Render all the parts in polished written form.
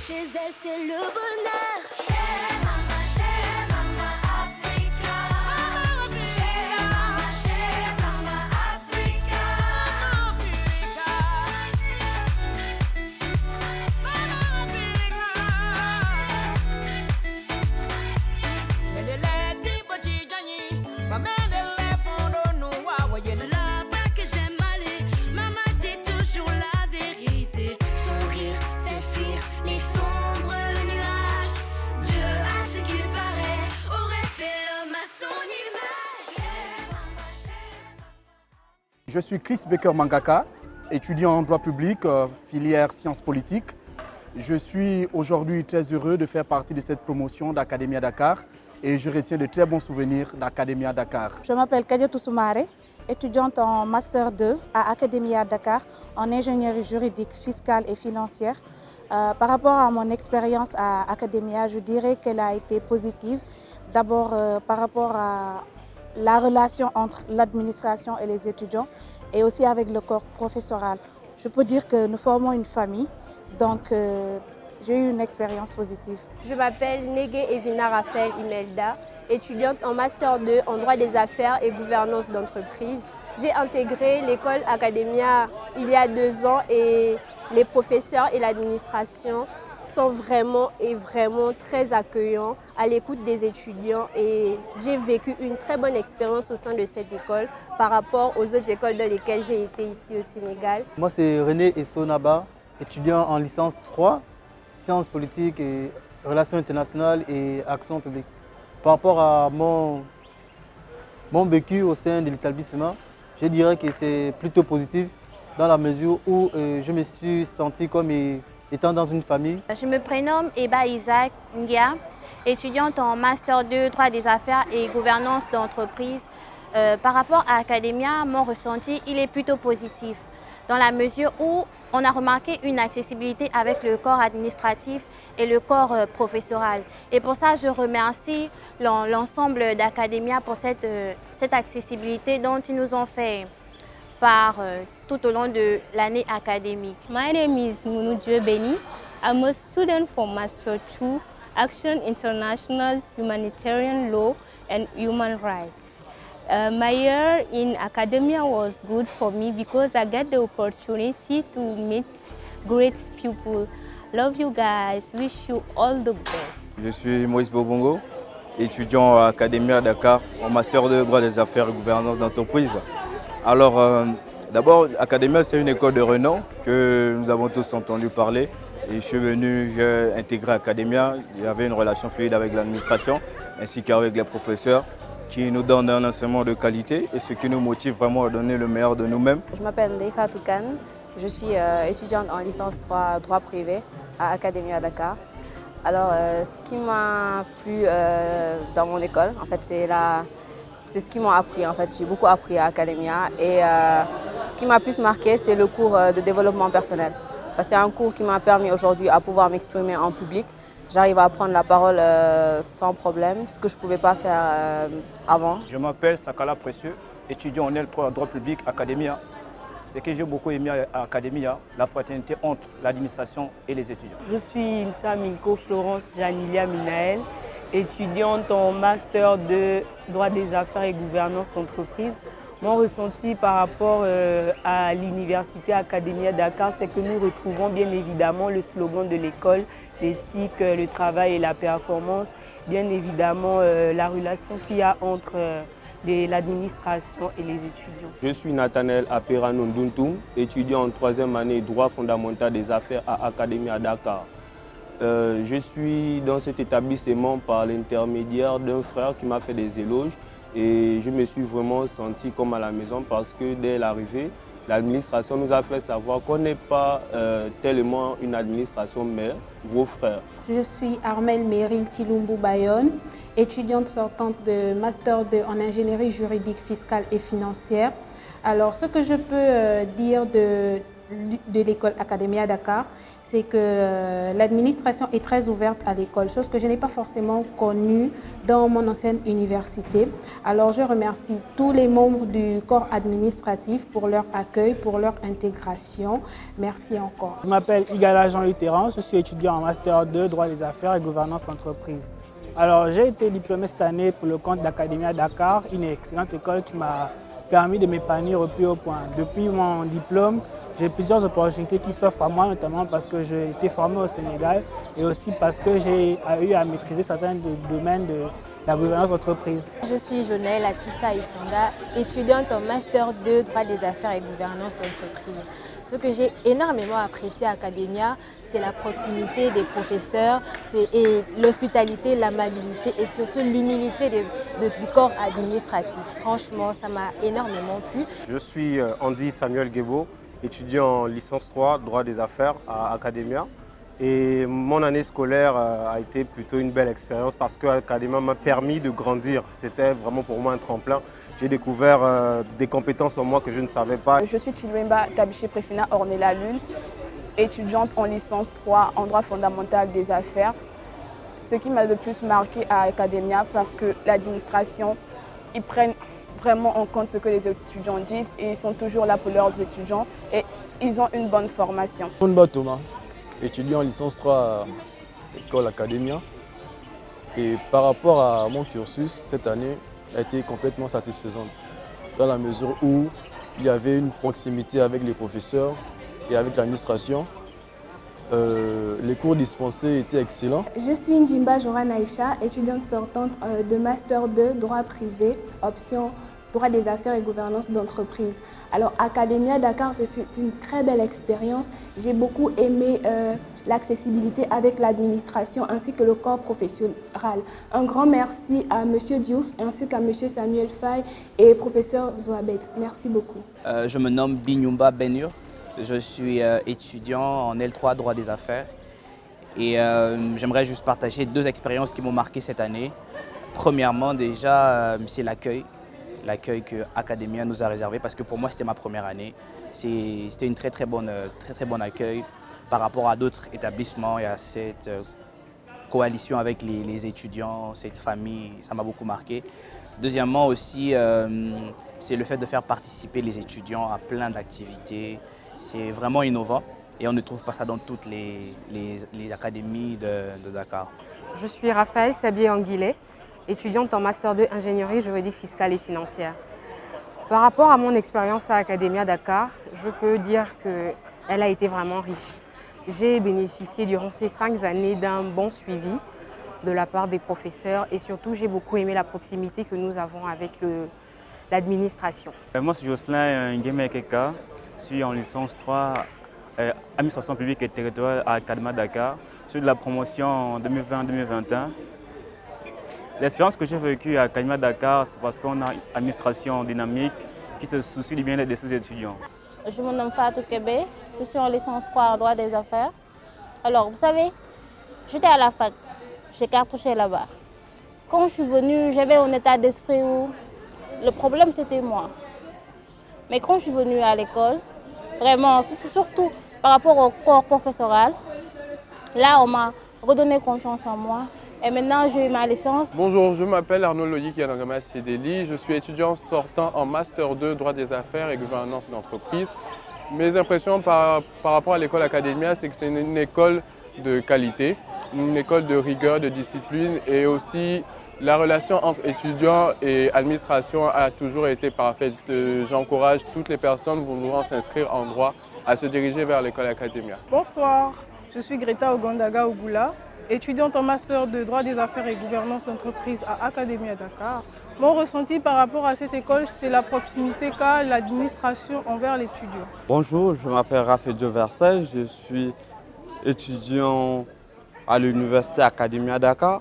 Chez elle, c'est le bonheur. C'est là-bas que j'aime aller. Maman dit toujours la vérité. Son rire fait fuir les sombres nuages. Dieu, à ce qu'il paraît, aurait fait l'homme à son image. Je suis Chris Becker Mangaka, étudiant en droit public, filière sciences politiques. Je suis aujourd'hui très heureux de faire partie de cette promotion d'Academia Dakar et je retiens de très bons souvenirs d'Academia Dakar. Je m'appelle Kadiatou Soumaré, étudiante en Master 2 à Academia Dakar en ingénierie juridique, fiscale et financière. Par rapport à mon expérience à Academia, je dirais qu'elle a été positive. D'abord par rapport à la relation entre l'administration et les étudiants et aussi avec le corps professoral. Je peux dire que nous formons une famille, donc j'ai eu une expérience positive. Je m'appelle Negué Evina Raphaël Imelda, étudiante en Master 2 en droit des affaires et gouvernance d'entreprise. J'ai intégré l'école Academia il y a 2 ans et les professeurs et l'administration sont vraiment très accueillants, à l'écoute des étudiants et j'ai vécu une très bonne expérience au sein de cette école par rapport aux autres écoles dans lesquelles j'ai été ici au Sénégal. Moi c'est René Essonaba, étudiant en licence 3, sciences politiques et relations internationales et action publique. Par rapport à mon vécu au sein de l'établissement, je dirais que c'est plutôt positif dans la mesure où je me suis senti comme étant dans une famille. Je me prénomme Eba Isaac Ngia, étudiante en Master 2, droit des affaires et gouvernance d'entreprise. Par rapport à Academia, mon ressenti il est plutôt positif dans la mesure où on a remarqué une accessibilité avec le corps administratif et le corps professoral. Et pour ça, je remercie l'ensemble d'Academia pour cette accessibilité dont ils nous ont fait part tout au long de l'année académique. My name is Mounou Dieu-Beni. I'm a student for Master 2, Action International, Humanitarian Law and Human Rights. My year in Academia was good for me because I get the opportunity to meet great people. Love you guys, wish you all the best. Je suis Moïse Bobongo, étudiant à Academia Dakar en Master 2 droit des affaires et gouvernance d'entreprise. Alors, d'abord, Academia, c'est une école de renom que nous avons tous entendu parler. Et je suis venu, j'ai intégré Academia. Il y avait une relation fluide avec l'administration ainsi qu'avec les professeurs qui nous donnent un enseignement de qualité et ce qui nous motive vraiment à donner le meilleur de nous-mêmes. Je m'appelle Neifa Toukan, je suis étudiante en licence 3 droit privé à Academia Dakar. Alors, ce qui m'a plu dans mon école, en fait, c'est ce qu'ils m'ont appris. En fait, j'ai beaucoup appris à Academia et ce qui m'a plus marqué, c'est le cours de développement personnel. C'est un cours qui m'a permis aujourd'hui à pouvoir m'exprimer en public. J'arrive à prendre la parole sans problème, ce que je ne pouvais pas faire avant. Je m'appelle Sakala Précieux, étudiant en L3 droit public Academia. Ce que j'ai beaucoup aimé à Academia, la fraternité entre l'administration et les étudiants. Je suis Insa Minko Florence Janilia Minaël, étudiante en Master de droit des affaires et gouvernance d'entreprise. Mon ressenti par rapport à l'université Academia Dakar, c'est que nous retrouvons bien évidemment le slogan de l'école, l'éthique, le travail et la performance. Bien évidemment la relation qu'il y a entre l'administration et les étudiants. Je suis Nathanaël Apera Nonduntum, étudiant en 3e année droit fondamental des affaires à Academia Dakar. Je suis dans cet établissement par l'intermédiaire d'un frère qui m'a fait des éloges. Et je me suis vraiment senti comme à la maison parce que dès l'arrivée, l'administration nous a fait savoir qu'on n'est pas tellement une administration, mais vos frères. Je suis Armelle Mérine Tilumbu Bayonne, étudiante sortante de Master 2 en ingénierie juridique, fiscale et financière. Alors, ce que je peux dire de de l'école Academia Dakar, c'est que l'administration est très ouverte à l'école, chose que je n'ai pas forcément connue dans mon ancienne université. Alors je remercie tous les membres du corps administratif pour leur accueil, pour leur intégration. Merci encore. Je m'appelle Igala Jean Lutheran, je suis étudiant en Master 2, droit des affaires et gouvernance d'entreprise. Alors j'ai été diplômé cette année pour le compte d'Academia Dakar, une excellente école qui m'a permis de m'épanouir au plus haut point. Depuis mon diplôme, j'ai plusieurs opportunités qui s'offrent à moi, notamment parce que j'ai été formé au Sénégal et aussi parce que j'ai eu à maîtriser certains domaines de la gouvernance d'entreprise. Je suis Jonelle Latifa Isanga, étudiante en Master 2, droit des affaires et gouvernance d'entreprise. Ce que j'ai énormément apprécié à Academia, c'est la proximité des professeurs, et l'hospitalité, l'amabilité et surtout l'humilité du corps administratif. Franchement, ça m'a énormément plu. Je suis Andy Samuel Guébo, étudiant en licence 3, droit des affaires à Academia. Et mon année scolaire a été plutôt une belle expérience parce que Academia m'a permis de grandir. C'était vraiment pour moi un tremplin. J'ai découvert des compétences en moi que je ne savais pas. Je suis Chilwemba Tabiché Préfina Ornella Lune, étudiante en licence 3 en droit fondamental des affaires. Ce qui m'a le plus marqué à Academia parce que l'administration, ils prennent vraiment en compte ce que les étudiants disent et ils sont toujours là pour leurs étudiants et ils ont une bonne formation. Thomas, étudiant en licence 3 à l'école Academia. Et par rapport à mon cursus, cette année a été complètement satisfaisante dans la mesure où il y avait une proximité avec les professeurs et avec l'administration. Les cours dispensés étaient excellents. Je suis Njimba Joran Aïcha, étudiante sortante de Master 2, droit privé, option droit des affaires et gouvernance d'entreprise. Alors Academia Dakar, ce fut une très belle expérience. J'ai beaucoup aimé l'accessibilité avec l'administration ainsi que le corps professionnel. Un grand merci à M. Diouf ainsi qu'à M. Samuel Faye et professeur Zouabet. Merci beaucoup. Je me nomme Binyumba Benur. Je suis étudiant en L3 droit des affaires et j'aimerais juste partager 2 expériences qui m'ont marqué cette année. Premièrement, déjà, c'est l'accueil que Academia nous a réservé parce que pour moi c'était ma première année. C'était une très bon accueil par rapport à d'autres établissements et à cette coalition avec les étudiants, cette famille, ça m'a beaucoup marqué. Deuxièmement aussi, c'est le fait de faire participer les étudiants à plein d'activités. C'est vraiment innovant et on ne trouve pas ça dans toutes les académies de Dakar. Je suis Raphaël Sabier-Anguillet, étudiante en Master 2 ingénierie juridique fiscale et financière. Par rapport à mon expérience à Academia Dakar, je peux dire qu'elle a été vraiment riche. J'ai bénéficié durant ces 5 années d'un bon suivi de la part des professeurs et surtout j'ai beaucoup aimé la proximité que nous avons avec l'administration. Moi c'est Jocelyn Nguemekeka, je suis en licence 3 administration publique et territoriale à Academia Dakar. Je suis de la promotion 2020-2021. L'expérience que j'ai vécue à Academia Dakar, c'est parce qu'on a une administration dynamique qui se soucie du bien-être de ses étudiants. Je me nomme Fatou Kébé, je suis en licence 3 en droit des affaires. Alors, vous savez, j'étais à la fac, j'ai cartouché là-bas. Quand je suis venue, j'avais un état d'esprit où le problème c'était moi. Mais quand je suis venue à l'école, vraiment, surtout par rapport au corps professoral, là on m'a redonné confiance en moi. Et maintenant, j'ai eu ma licence. Bonjour, je m'appelle Arnaud Loïc Yanagamas Fideli. Je suis étudiant sortant en Master 2, droit des affaires et gouvernance d'entreprise. Mes impressions par rapport à l'école Academia, c'est que c'est une école de qualité, une école de rigueur, de discipline et aussi la relation entre étudiants et administration a toujours été parfaite. J'encourage toutes les personnes voulant s'inscrire en droit à se diriger vers l'école Academia. Bonsoir, je suis Greta Ogandaga Ogula, étudiante en Master de droit des affaires et gouvernance d'entreprise à Academia Dakar. Mon ressenti par rapport à cette école, c'est la proximité qu'a l'administration envers l'étudiant. Bonjour, je m'appelle Raphaël Versailles, je suis étudiant à l'université Academia Dakar.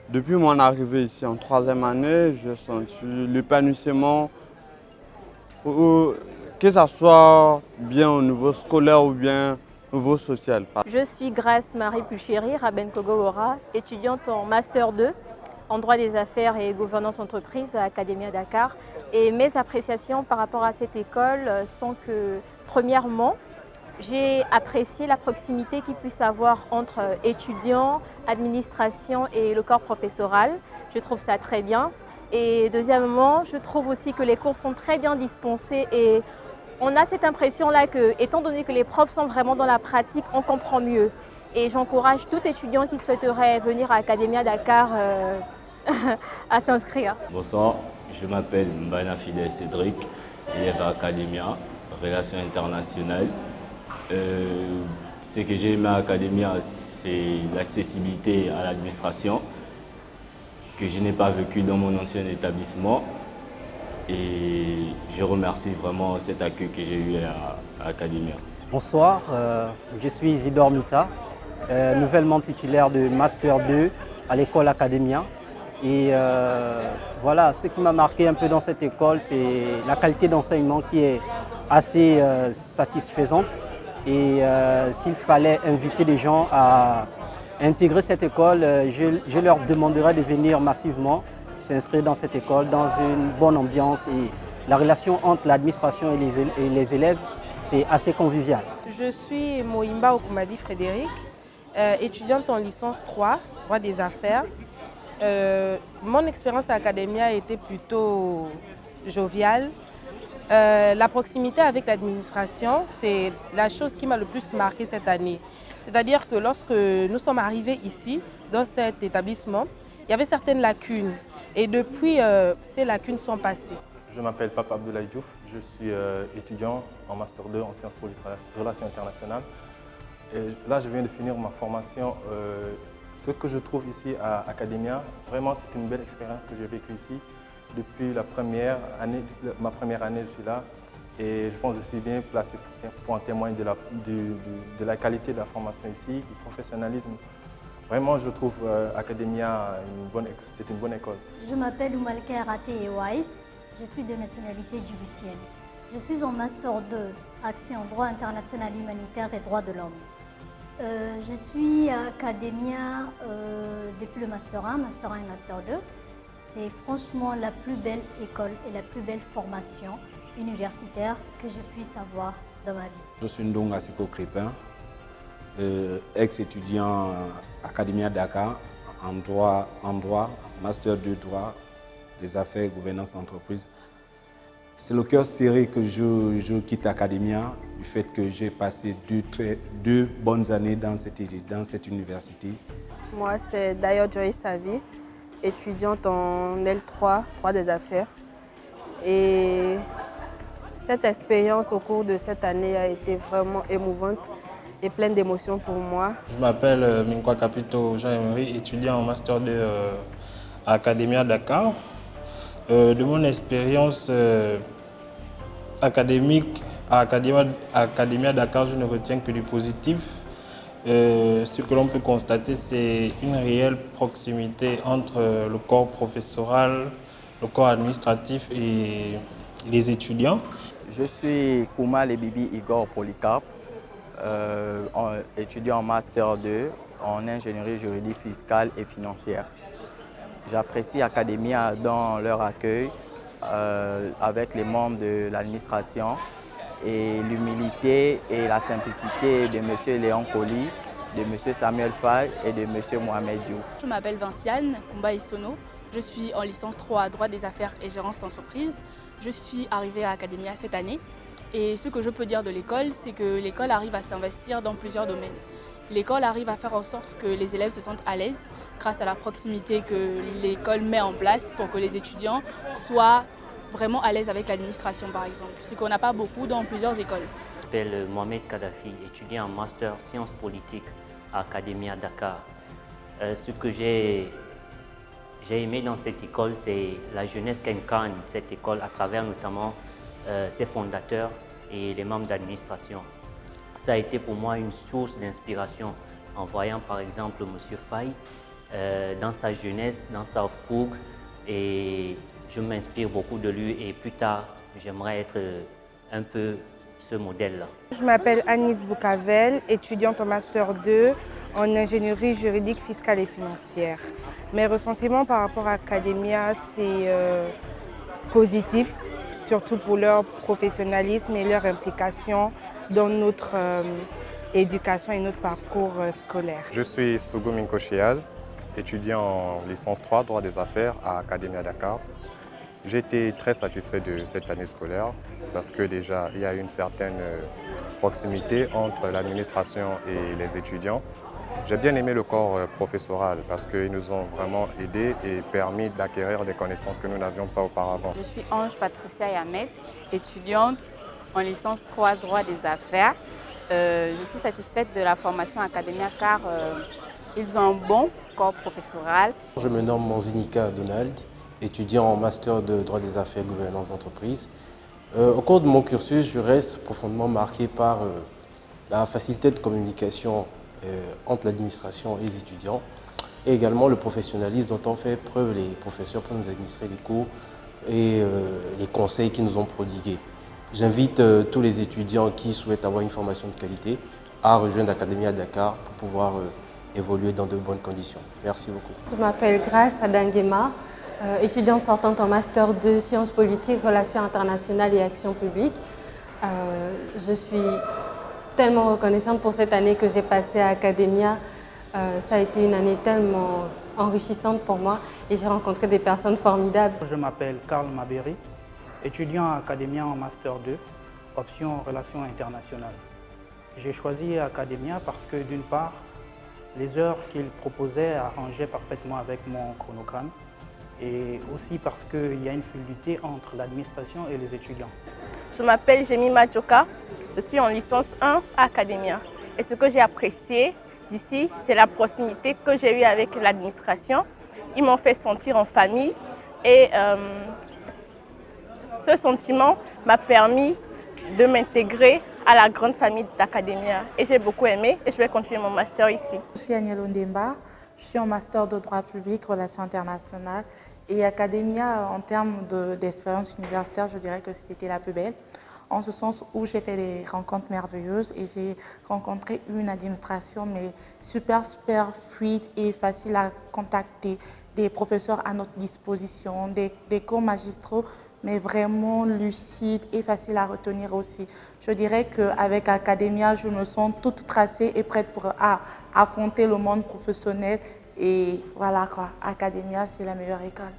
Depuis mon arrivée ici en 3e année, j'ai senti l'épanouissement, que ce soit bien au niveau scolaire ou bien au niveau social. Je suis Grace Marie Pulchéry, Raben Kogowora, étudiante en Master 2 en droit des affaires et gouvernance entreprise à Academia Dakar. Et mes appréciations par rapport à cette école sont que, premièrement, J'ai apprécié la proximité qu'il puisse avoir entre étudiants, administration et le corps professoral. Je trouve ça très bien. Et deuxièmement, je trouve aussi que les cours sont très bien dispensés et on a cette impression-là que, étant donné que les profs sont vraiment dans la pratique, on comprend mieux. Et j'encourage tout étudiant qui souhaiterait venir à Academia Dakar à s'inscrire. Bonsoir, je m'appelle Mbana Fidel Cédric, élève à Academia, Relations internationales. Ce que j'ai aimé à Academia, c'est l'accessibilité à l'administration que je n'ai pas vécu dans mon ancien établissement. Et je remercie vraiment cet accueil que j'ai eu à Academia. Bonsoir, je suis Isidore Mita, nouvellement titulaire de Master 2 à l'école Academia. Et voilà, ce qui m'a marqué un peu dans cette école, c'est la qualité d'enseignement qui est assez satisfaisante. Et s'il fallait inviter les gens à intégrer cette école, je leur demanderais de venir massivement s'inscrire dans cette école, dans une bonne ambiance. Et la relation entre l'administration et les élèves, c'est assez convivial. Je suis Moïmba Okoumadi Frédéric, étudiante en licence 3, droit des affaires. Mon expérience à Academia a été plutôt joviale. La proximité avec l'administration, c'est la chose qui m'a le plus marqué cette année. C'est-à-dire que lorsque nous sommes arrivés ici, dans cet établissement, il y avait certaines lacunes. Et depuis, ces lacunes sont passées. Je m'appelle Papa Abdoulaye Diouf, je suis étudiant en Master 2 en sciences politiques et relations internationales. Et là, je viens de finir ma formation. Ce que je trouve ici à Academia, vraiment, c'est une belle expérience que j'ai vécue ici. Depuis ma première année, je suis là. Et je pense que je suis bien placé pour en témoigner de la qualité de la formation ici, du professionnalisme. Vraiment, je trouve Academia, c'est une bonne école. Je m'appelle Oumalke Arate Ewais, je suis de nationalité djiboutienne. Je suis en Master 2, Action, droit international humanitaire et droits de l'homme. Je suis à Academia depuis le Master 1, Master 1 et Master 2. C'est franchement la plus belle école et la plus belle formation universitaire que je puisse avoir dans ma vie. Je suis Ndonga Siko Crépin, ex-étudiant à Academia Dakar en droit, Master 2 droit des affaires et gouvernance d'entreprise. C'est le cœur serré que je quitte Academia, du fait que j'ai passé deux bonnes années dans cette université. Moi, c'est Dayo Joy Savi, étudiante en L3, droit des affaires. Et cette expérience au cours de cette année a été vraiment émouvante et pleine d'émotions pour moi. Je m'appelle Minkwa Capito Jean-Emery, étudiant en Master 2 à Academia Dakar. De mon expérience académique à Academia Dakar, je ne retiens que du positif. Ce que l'on peut constater, c'est une réelle proximité entre le corps professoral, le corps administratif et les étudiants. Je suis Kouma Lebibi Igor Polycarpe, étudiant en Master 2 en ingénierie juridique fiscale et financière. J'apprécie Academia dans leur accueil avec les membres de l'administration et l'humilité et la simplicité de M. Léon Colli, de M. Samuel Fall et de M. Mohamed Diouf. Je m'appelle Vinciane Koumba Isono, je suis en licence 3 droit des affaires et gérance d'entreprise. Je suis arrivée à Academia cette année et ce que je peux dire de l'école, c'est que l'école arrive à s'investir dans plusieurs domaines. L'école arrive à faire en sorte que les élèves se sentent à l'aise grâce à la proximité que l'école met en place pour que les étudiants soient vraiment à l'aise avec l'administration par exemple, ce qu'on n'a pas beaucoup dans plusieurs écoles. Je m'appelle Mohamed Kadhafi, étudiant en master sciences politiques à Academia Dakar. Ce que j'ai aimé dans cette école, c'est la jeunesse qu'incarne cette école à travers notamment ses fondateurs et les membres d'administration. Ça a été pour moi une source d'inspiration en voyant par exemple M. Faye dans sa jeunesse, dans sa fougue, et je m'inspire beaucoup de lui et plus tard j'aimerais être un peu ce modèle-là. Je m'appelle Agnès Boucavel, étudiante en Master 2 en ingénierie juridique fiscale et financière. Mes ressentiments par rapport à Academia, c'est positif, surtout pour leur professionnalisme et leur implication dans notre éducation et notre parcours scolaire. Je suis Sougou Minkochial, étudiant en licence 3, droit des affaires à Academia Dakar. J'ai été très satisfait de cette année scolaire parce que déjà il y a une certaine proximité entre l'administration et les étudiants. J'ai bien aimé le corps professoral parce qu'ils nous ont vraiment aidés et permis d'acquérir des connaissances que nous n'avions pas auparavant. Je suis Ange Patricia Yamet, étudiante en licence 3 droit des affaires. Je suis satisfaite de la formation Academia car ils ont un bon corps professoral. Je me nomme Manzinika Donald, étudiant en master de droit des affaires et gouvernance d'entreprise. Au cours de mon cursus, je reste profondément marqué par la facilité de communication entre l'administration et les étudiants et également le professionnalisme dont ont fait preuve les professeurs pour nous administrer les cours et les conseils qu'ils nous ont prodigués. J'invite tous les étudiants qui souhaitent avoir une formation de qualité à rejoindre Academia Dakar pour pouvoir évoluer dans de bonnes conditions. Merci beaucoup. Je m'appelle Grace Adangema, étudiante sortante en Master 2 Sciences politiques, Relations internationales et Action publique. Je suis tellement reconnaissante pour cette année que j'ai passée à Academia. Ça a été une année tellement enrichissante pour moi et j'ai rencontré des personnes formidables. Je m'appelle Karl Maberi, étudiant à Academia en Master 2, option Relations internationales. J'ai choisi Academia parce que d'une part, les heures qu'il proposait arrangeaient parfaitement avec mon chronogramme et aussi parce qu'il y a une fluidité entre l'administration et les étudiants. Je m'appelle Jemima Djoka, je suis en licence 1 à Academia. Et ce que j'ai apprécié d'ici, c'est la proximité que j'ai eue avec l'administration. Ils m'ont fait sentir en famille et ce sentiment m'a permis de m'intégrer à la grande famille d'Academia. Et j'ai beaucoup aimé et je vais continuer mon master ici. Je suis Agnès Ondemba, je suis en master de droit public, relations internationales. Et Academia, en termes d'expérience universitaire, je dirais que c'était la plus belle. En ce sens où j'ai fait des rencontres merveilleuses et j'ai rencontré une administration mais super fluide et facile à contacter, des professeurs à notre disposition, des cours magistraux mais vraiment lucides et faciles à retenir aussi. Je dirais qu'avec Academia, je me sens toute tracée et prête pour affronter le monde professionnel. Et voilà quoi, Academia, c'est la meilleure école.